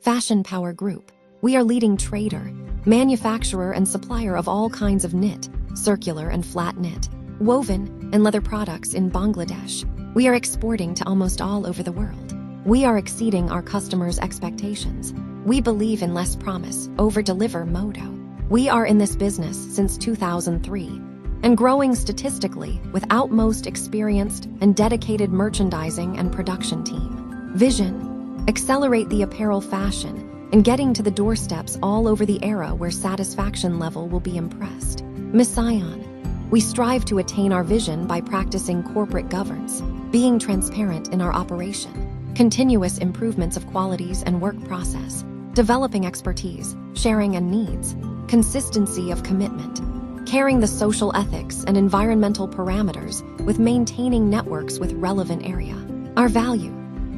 Fashion Power Group. We are leading trader, manufacturer and supplier of all kinds of knit, circular and flat knit, woven, and leather products in Bangladesh. We are exporting to almost all over the world. We are exceeding our customers' expectations. We believe in less promise, over-deliver motto. We are in this business since 2003 and growing statistically with utmost experienced and dedicated merchandising and production team. Vision: accelerate the apparel fashion and getting to the doorsteps all over the era where satisfaction level will be impressed. Mission: we strive to attain our vision by practicing corporate governance, being transparent in our operation, continuous improvements of qualities and work process, developing expertise, sharing and needs, consistency of commitment, carrying the social ethics and environmental parameters with maintaining networks with relevant area. Our value: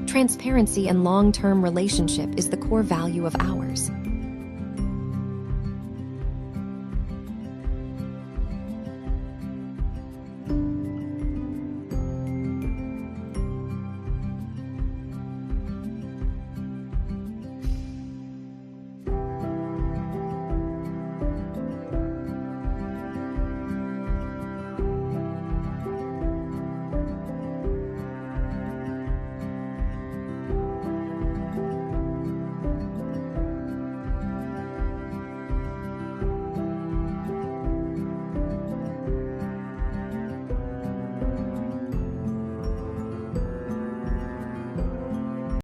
transparency and long-term relationship is the core value of ours.